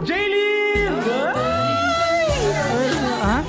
Jaylin! Ha?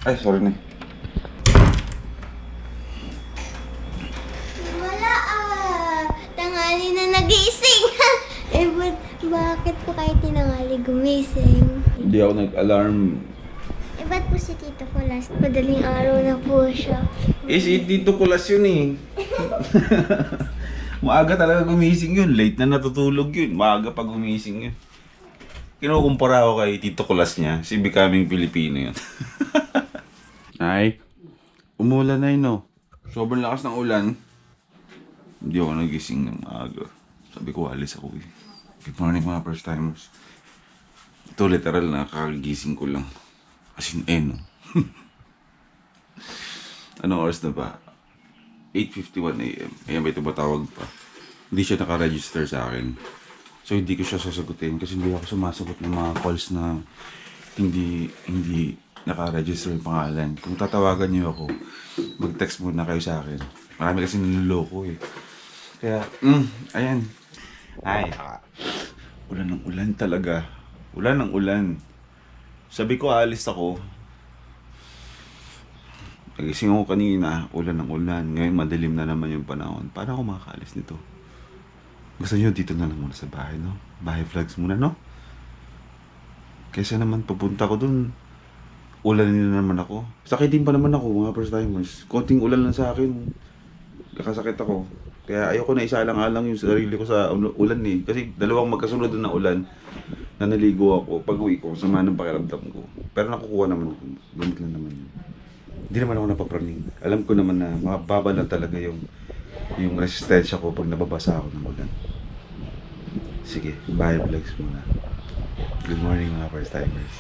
Ay, sorry na. Wala tanghali na nagising. Bakit po kayo tinanghali gumising? Hindi ako nag-alarm. Ba't po si Tito ko last? Madaling araw na po siya. Si Tito Kulas yun eh. Maaga talaga gumising yun. Late na natutulog yun. Maaga pa gumising yun. Kinukumpara ko kay Tito Kulas niya. Si Becoming Filipino yun. Ay, umulan na yun, no? Sobrang lakas ng ulan. Hindi ako nagising ng maaga. Sabi ko, alis ako eh. Good morning mga first timers. Ito literal na kakagising ko lang. As in, no? Anong oras na ba? 8:51 AM. Ayan ba ito matawag pa? Hindi siya nakaregister sa akin. So hindi ko siya sasagutin kasi hindi ako sumasagot ng mga calls na hindi naka-register yung pangalan. Kung tatawagan niyo ako, mag-text muna kayo sa akin. Marami kasi niloloko eh. Kaya, ayan. Ay, ulan ng ulan talaga. Ulan ng ulan. Sabi ko, alis ako. Nagising ako kanina, ulan ng ulan. Ngayon, madilim na naman yung panahon. Paano ako makakaalis nito? Gusto niyo dito na lang muna sa bahay, no? Bahay vlogs muna, no? Kaysa naman pupunta ko dun, ulanin na naman ako. Sakitin pa naman ako, mga first timers. Konting ulan lang sa akin. Nakasakit ako. Kaya ayoko na isalang-alang yung sarili ko sa ulan eh. Kasi dalawang magkasunod na ulan na naligo ako. Pag uwi ko, sama ng pakiramdam ko. Pero nakukuha naman ako. Gamit lang naman yun. Hindi naman ako napapraning. Alam ko naman na mababa lang talaga yung resistensya ko pag nababasa ako ng ulan. Sige, bye vlogs muna. Good morning mga first timers.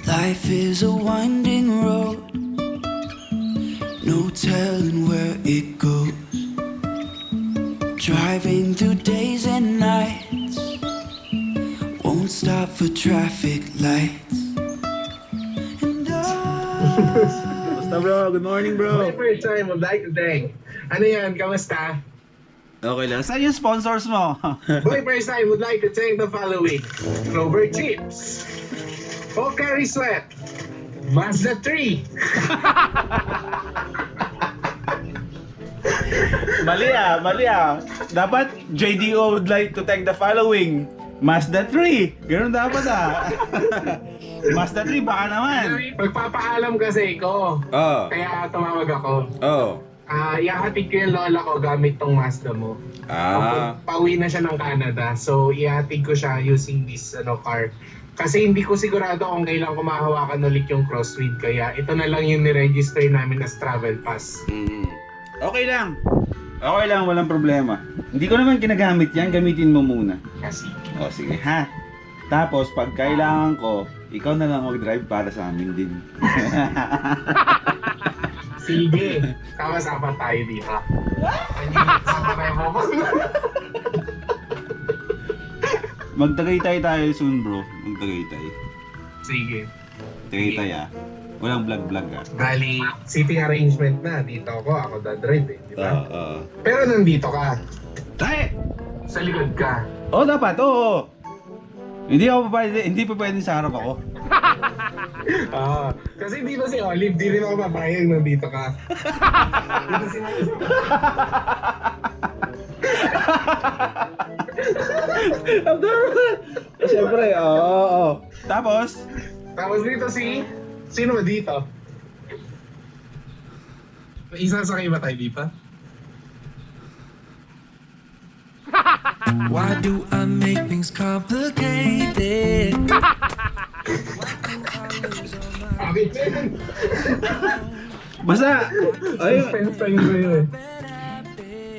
Life is a winding road, no telling where it goes. Driving through days and nights, won't stop for traffic lights. And Basta bro, good morning bro. My first time, would like to thank. Ano yan, kamusta? Okay lang. Saan yung sponsors mo? My first time, would like to thank the following. Clover Chips, Pocari Sweat, Mazda 3. Mali ah. Dapat JDO would like to thank the following. Mazda 3. Ganun dapat ah. Mazda 3 baka naman. Magpapaalam kasi ko. Oh. Kaya tumawag ako. Oh. Ihahatid ko yung lola ko gamit tong Mazda mo. Pauwi na siya ng Canada. So, ihahatid ko siya using this car. Kasi hindi ko sigurado kung kailan ko mahawakan ulit yung crosswind. Kaya ito na lang yung niregister namin as travel pass. Okay lang. Okay lang, walang problema. Hindi ko naman ginagamit yan. Gamitin mo muna. Kasi, O sige ha. Tapos pag kailangan ko, ikaw na lang mag-drive para sa amin din. sige. Sama-sama tayo dito. Sama tayo mo. Magtagaytay tayo soon bro. Magtagaytay. Sige. Tagaytay ah. Walang vlog ah. Bali, seating arrangement na. Dito ako dadrive eh. Di ba? Oo. Pero nandito ka. Tay! Sa likod ka. Oo dapat, oo. Hindi pa pwede sa harap ako. Kasi dito si Olive, di rin ako papayag nandito ka. Dito si Siyempre, oo. Tapos dito si... Sino ba dito? Isasakay ba tayo dito? why do I make things complicated? basta, Suspense time ko yun.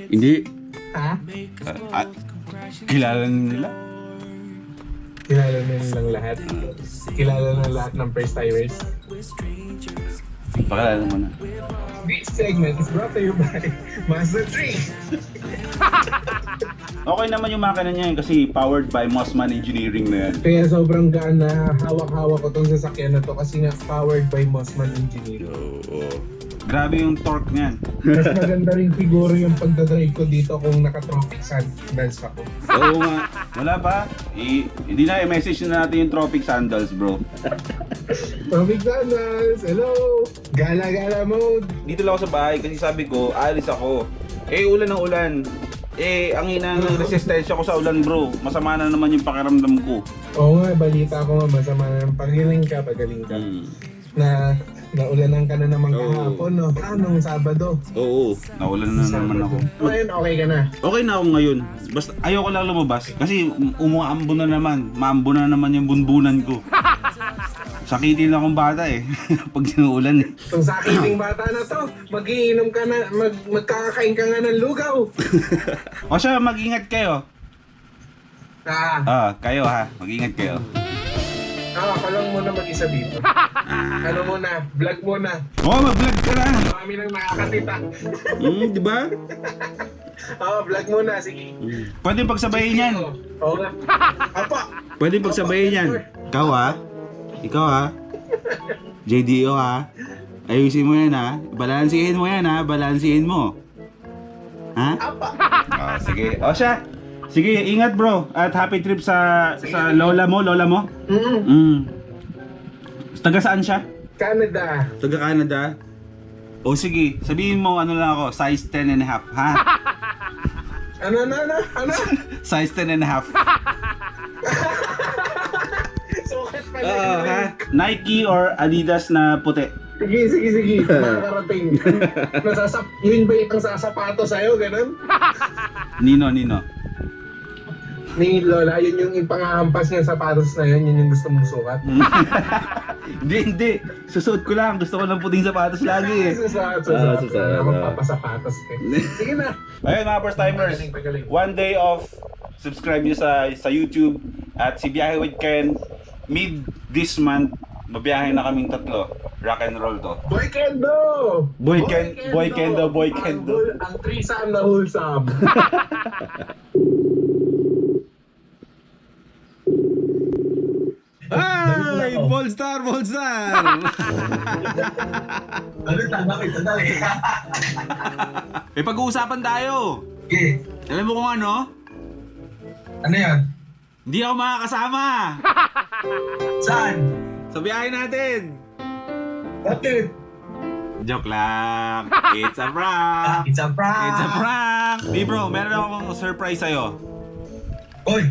hindi. Ha? Kilala nila? Kilala na nilang lahat. Kilala na lahat ng first timers. Pakilala mo na. This segment is brought to you by Mazda 3. Okay naman yung makina niya yun kasi powered by Mossman Engineering na yan. Kaya sobrang gaan na hawak-hawak ko tong sasakyan na to kasi nga powered by Mossman Engineering. Oo. Grabe yung torque niyan. Mas maganda rin siguro yung pagdadrive ko dito kung naka-tropic sandals ako. Oo nga. Wala pa. Hindi na i-message na natin yung Tropic Sandals, bro. Tropic sandals! Hello! Gala-gala mode! Dito lang ako sa bahay kasi sabi ko, alis ako. Ulan ng ulan. Ang hina ng resistensya ko sa ulan, bro. Masama na naman yung pakiramdam ko. Oo nga, balita ko nga masama na ng pagaling ka. Na naulanan ka na naman kahapon, no? Nung Sabado. Oo. Naulan na naman ako. Ngayon, okay ka na. Okay na ako ngayon. Basta ayoko lang lumabas kasi umuambo na naman. Maambo na naman yung bunbunan ko. Sakitin akong bata eh. Pag sinuulan eh. Kung sa akin bata na to, magiinom ka na, magkakain ka nga ng lugaw. O siya, mag-ingat kayo. Kayo ha. Mag-ingat kayo. Ako lang muna mag-isa dito. Ano muna, vlog muna. Mag-vlog ka na. Marami nang nakakatita. Di ba? Vlog muna, sige. Pwede pagsabayin yan. Oo nga. Apa! Pwede pagsabayin yan. Ikaw ha. Ikaw ha. JDO ha. Ayusin mo yan ha. Balansihin mo yan ha. Balansihin mo. Ha? Apa! Sige. O siya. Sige, ingat bro. At happy trip sa lola mo. Lola mo? Taga saan siya? Canada. Taga Canada? O sige, sabihin mo ano lang ako, size 10 and a half, ha? Ano? Size 10 and a half. Sukat pala Ha? Nike or Adidas na puti? Sige. Makakarating. Yun ba yung sasapato sa'yo, ganun? Nino. Ni Lola, yun yung ipangahampas niya sapatos na yun yung gusto mong sukat. Hindi. Susuot ko lang. Gusto ko ng puting sapatos lagi eh. Susuot. Ako papasapatos eh. Sige na. Ayun mga first timers. Pagaling. One day off. Subscribe nyo sa YouTube. At si Biyahe with Ken. Mid this month, mabiyahe na kaming tatlo. Rock and roll to. Boy Kendo! Boy Kendo. Ang threesome na wholesome. Ay! Ballstar! Ano tanda? Pag-uusapan tayo! Okay. Alam mo kung ano? Ano yan? Hindi ako makakasama! Saan? Sa biyahe natin! Bakit? Joke lang! It's a prank! It's a prank! It's a prank! Di bro, meron akong surprise sa'yo. Oy!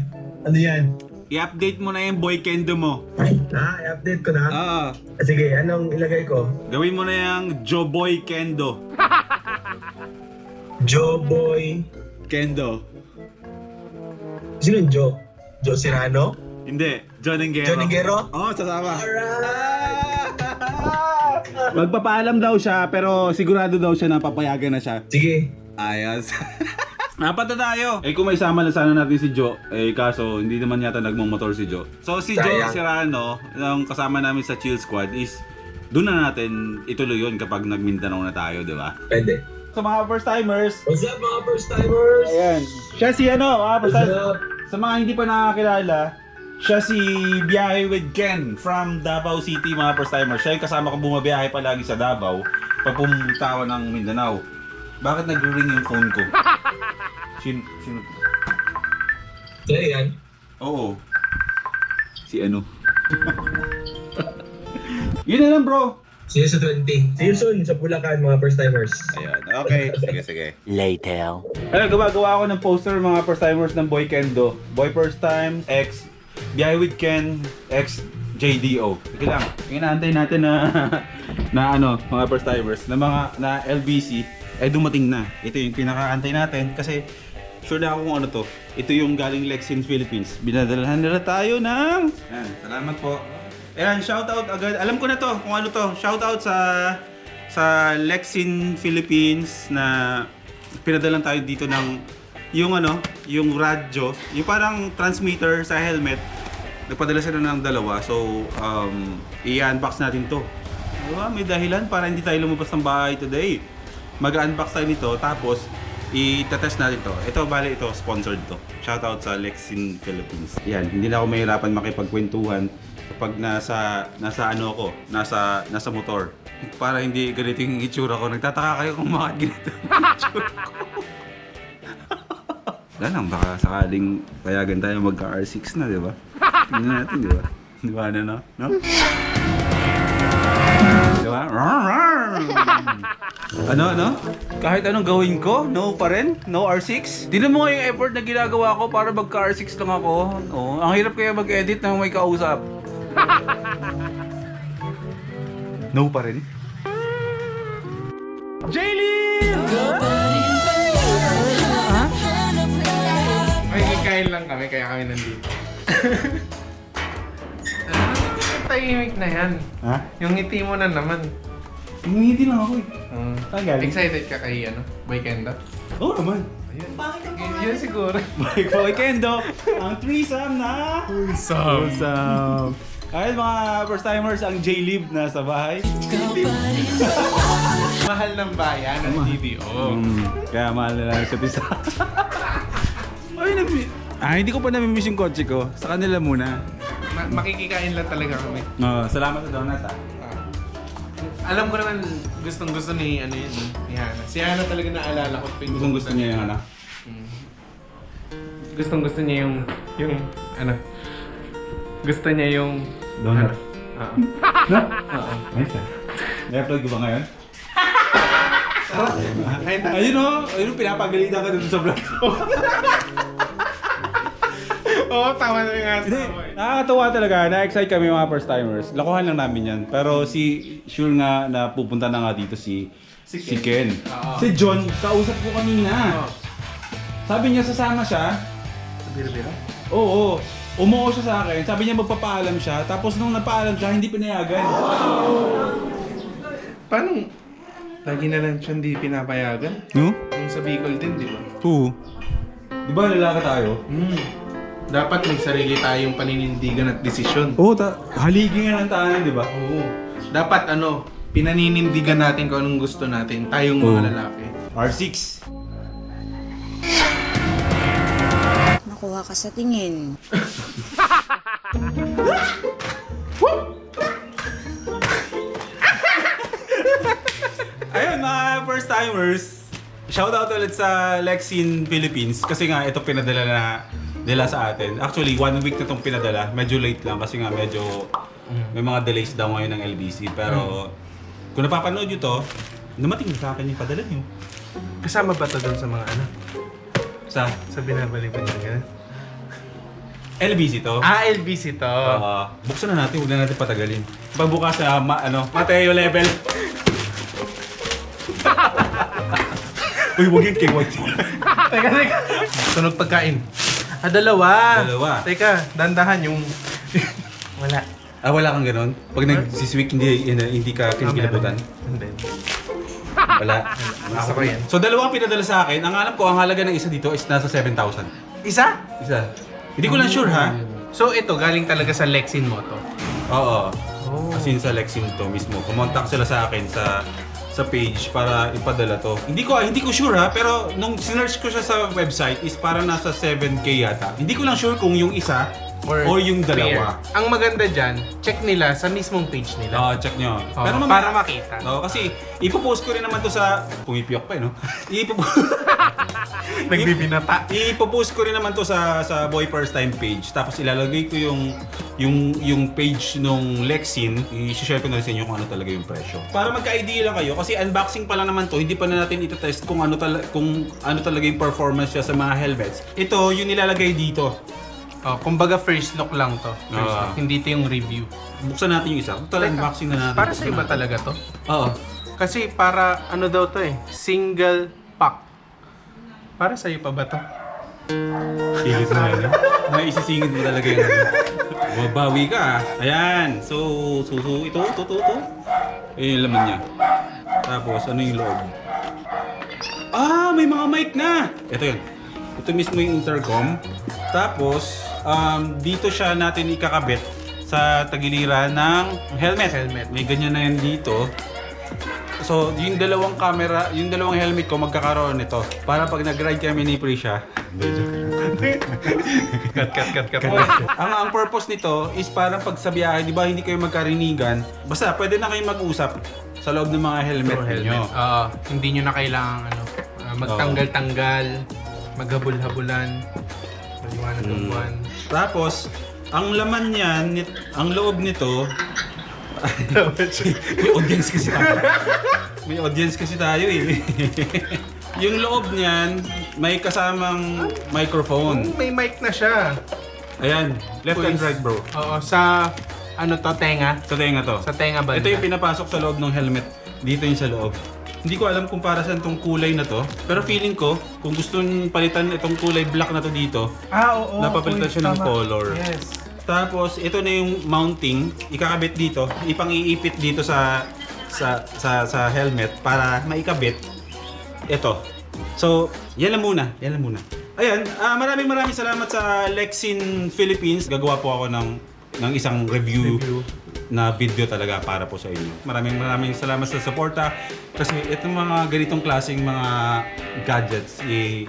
Ano yan? I-update mo na yung Boy Kendo mo. I-update ko na? Oo. Sige, anong ilagay ko? Gawin mo na yung Joboy Kendo. Joboy. Kendo. Sino yung Joe? Joe Serrano? Hindi, John Engero. John Engero? Oo, sasama. Alright! Magpapaalam daw siya, pero sigurado daw siya na papayagan na siya. Sige. Ayos. Napunta tayo. Kung may sama na sana natin si Joe, kaso hindi naman yata nagmumotor si Joe. So si Joe Serrano, yung kasama namin sa Chill Squad is doon na natin ituloy yun kapag nag-Mindanao na tayo, di ba? Pwede. So mga first timers, What's up mga first timers? ayan. Siya si mga first What's timers. up? Sa mga hindi pa nakakilala, siya si Biyahe with Ken from Davao City, mga first timers. Siya yung kasama ko bumabiyahe palagi sa Davao pag pumunta ako ng Mindanao. Bakit nagre-ring yung phone ko? Sino? Kaya yan? Oo. Si ano? Yun na lang bro. See you sa 20. See you soon sa Bulacan mga first timers. Ayan, okay. Sige. Later. Ano, gumagawa ako ng poster mga first timers ng Boy Kendo. Boy first time, X Biyahe with Ken, X JDO. Sige lang. Inaantay natin na mga first timers, na LBC ay dumating na. Ito yung pinakaantay natin kasi sure na ako kung ano to. Ito yung galing Lexin Philippines. Binadalhan nila tayo ng... Ayan, salamat po. Ayan, shoutout agad. Alam ko na to kung ano to. Shoutout sa Lexin Philippines na pinadalan tayo dito ng yung ano, yung radyo, yung parang transmitter sa helmet. Nagpadala sila ng dalawa. So, i-unbox natin to. Diba? May dahilan para hindi tayo lumabas ng bahay today. Mag-unbox tayo nito, tapos i-test natin to. Ito, bali ito, sponsored to. Shoutout sa Lexin Philippines. Yan, hindi na ako mahirapan makipagkwentuhan kapag nasa ano ako, nasa motor. Para hindi ganito yung itsura ko. Nagtataka kayo kung bakit ganito yung itsura ko. Wala lang, baka sakaling payagan tayo magka-R6 na, di ba? Tingnan natin, di ba? Di ba na, no? Di ba? Ano? Kahit anong gawin ko, no pa rin? No R6? Tingnan mo nga yung effort na ginagawa ko para magka-R6 lang ako. Oh, ang hirap kaya mag-edit nang may kausap. No pa rin? Jaylin! May kikain lang kami, kaya kami nandito. Tahimik na yan. Ha? Yung ngiti mo na naman. Ngiti lang ako eh. Saan galing? Excited ka kay Boy Kendo? Oo naman. Ayun. Yun siguro. Boy Kendo, ang threesome na! Threesome! Ayun mga first timers, ang J-Lib na sa bahay. Mahal ng bayan ng TVO. Kaya mahal na lang sa isa. Ay, hindi ko pa namimiss yung kotse ko. Sa kanila muna. Makikikain lang talaga kami. Salamat sa donut ah. Alam ko naman gustong-gusto ni ni Hana. Si Hana talaga naalala ko. Gusto niya yung ano? Gustong-gusto niya yung gusto niya yung Donut. Oo. Oo. Nice ah. Na-upload ko ba ngayon? Ayun o! Ayun o, pinapagalitan ka dito sa vlog ko. Oo, tama na yung Hindi, nakakatawa talaga. Na-excite kami mga first timers. Lakuhan lang namin yan. Pero sure nga na pupunta na nga dito si Ken. Oo. Si John, kausap ko kanina. Sabi niya sasama siya. Biro-biro? Oo. Umuo siya sa akin. Sabi niya magpapaalam siya. Tapos nung napaalam siya, hindi pinayagan. Paano? Lagi na lang siya hindi pinapayagan. No? Yung sa Bicol din, di ba? Oo. Di ba lalaki tayo? Dapat may sarili tayong paninindigan at desisyon. Oo, haligi nga ng tahanan, di ba? Oo. Dapat pinaninindigan natin kung anong gusto natin. Tayong mga lalaki. R6. Nakuha ka sa tingin. Ayun mga first timers. Shoutout ulit sa Lexin Philippines kasi nga ito pinadala nila sa atin. Actually, 1 week na itong pinadala. Medyo late lang kasi nga medyo may mga delays daw ngayon ng LBC. Pero kung napapanood nyo to, dumating sa akin yung padala nyo. Kasama ba ito doon sa mga Sa binabalik mo niya? LBC to. LBC to. Buksan na natin, huwag na natin patagalin. Pagbukas na Mateo level. Uy, huwag yung KYT. Teka. Sunog pagkain. Dalawa. Teka, dandahan yung... Wala. Wala kang ganon? Pag nagsisweek, hindi ka kinikilabutan? Hindi. Wala. Ako pa yan. So, dalawang pinadala sa akin. Ang alam ko, ang halaga ng isa dito is nasa 7,000. Isa? Isa. Hindi ko lang sure ha. So ito, galing talaga sa Lexin mo to? Oo. As in sa Lexin to mismo. Kumontak sila sa akin sa page para ipadala to. Hindi ko sure ha, pero nung sinearch ko siya sa website is parang nasa 7K yata. Hindi ko lang sure kung yung isa or yung dalawa. Ang maganda dyan, check nila sa mismong page nila. Check nyo. Pero para makita. Kasi ipopost ko rin naman to sa... Pumipiyok pa no? Nagbibinata. Ipopost ko rin naman to sa Boy First Time page. Tapos ilalagay ko yung page nung Lexin. I-share ko na rin sa inyo kung ano talaga yung presyo. Para magka-idea lang kayo. Kasi unboxing pa lang naman to. Hindi pa na natin itetest kung ano talaga yung performance siya sa mga helmets. Ito, yung nilalagay dito. Kumbaga first look lang to. First look. Hindi ito yung review. Buksan natin yung isa. Total unboxing na natin. Para sa iba talaga to? Oo. Kasi para daw to single pack. Para sa'yo pa ba to? Pilit mo yan. May isisingit mo talaga yung babawi ka. Ayan. So ito. Ayun yung laman niya. Tapos ano yung loob? May mga mic na! Ito yun. Ito mismo yung intercom. Tapos, dito siya natin ikakabit sa tagiliran ng helmet. May ganyan na yan dito. So, yung dalawang camera, yung dalawang helmet ko magkakaroon nito. Para pag nag-ride kami ni Prisha. cut. Ang purpose nito is parang pag sa biyahe, di ba hindi kayo magkarinigan. Basta pwede na kayo mag-usap sa loob ng mga helmet niyo. Hindi nyo na kailangan magtanggal-tanggal, maghabol-habulan, maliwanag ng buwan. Tapos, ang laman niyan, ang loob nito, may audience kasi tayo eh. Yung loob niyan, may kasamang microphone. May mic na siya. Ayan, left and right bro. Oo, sa tenga. Sa tenga to. Sa tenga banda. Ito yung pinapasok sa loob ng helmet. Dito yung sa loob. Hindi ko alam kung para saan tong kulay na to. Pero feeling ko, kung gusto nyo palitan itong kulay black na to dito, Oo. napapalitan siya ng color. Yes. Tapos, ito na yung mounting. Ikakabit dito. Ipang-iipit dito sa helmet para maikabit. Ito. So, yan lang muna. Ayan, maraming salamat sa Lexin Philippines. Gagawa po ako ng isang review na video talaga para po sa inyo. Maraming salamat sa suporta. Kasi itong mga ganitong klaseng mga gadgets,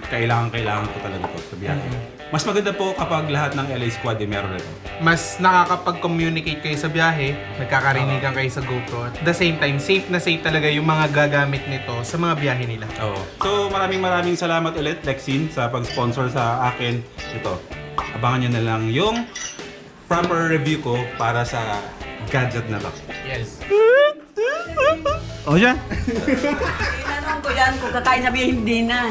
kailangan ko talaga po sa biyahe. Mas maganda po kapag lahat ng LA Squad meron ito. Mas nakakapag-communicate kayo sa biyahe, nagkakarinigan kayo sa GoPro. At the same time, safe na safe talaga yung mga gagamit nito sa mga biyahe nila. Oo. So maraming salamat ulit Lexin sa pag-sponsor sa akin. Ito, abangan nyo na lang yung proper review ko para sa gadget na to. Yes. Oh, yan. Tinanong ko yan kung kakain sabihin hindi na.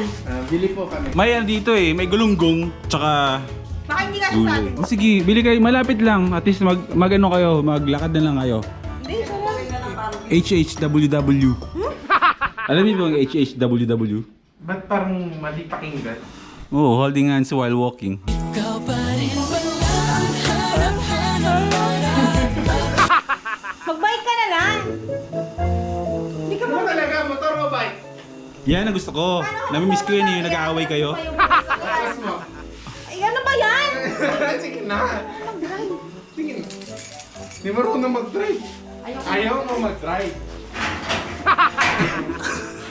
May dito may gulunggong, tsaka Baka hindi ka sa atin. oh, sige, bili kayo malapit lang. At least mag-ano kayo, maglakad na lang kayo. Hindi, sarap. HHWW. Alam niyo ba ang HHWW? Ba't parang mali pakinggan? Oh, holding hands while walking. Mag-bike ka na lang. Hindi ka Ano talaga? Motor o bike? Yan ang gusto ko. Namimiss ko yun yung nag-aaway kayo. Ayos mo. Ay, ano ba yan? Sige na. Sige na. Di marunong mag-drive. Ayaw mo mag-drive.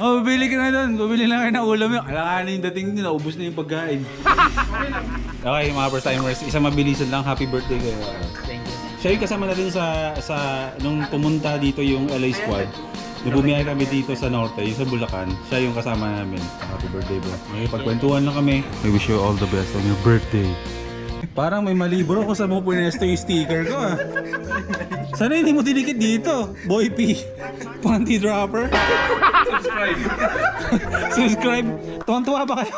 Oh, bibili ka na doon. Bibili lang kayo ng ulam yun. Alakanin yung dating nyo, naubos na yung pagkain. Okay, mga first timers, isang mabilisan lang. Happy birthday kayo. Thank you. Siya yung kasama natin nung pumunta dito yung LA Squad. Nung bumiyahe kami dito sa Norte, yung sa Bulacan, siya yung kasama namin. Happy birthday bro. Okay, pagkwentuhan lang kami. I wish you all the best on your birthday. Parang may mali bro kung saan mo punesto yung sticker ko ah. Sana hindi mo dinikit dito, Boy P. Panty dropper. Subscribe. Tuwang-tuwa ba kayo?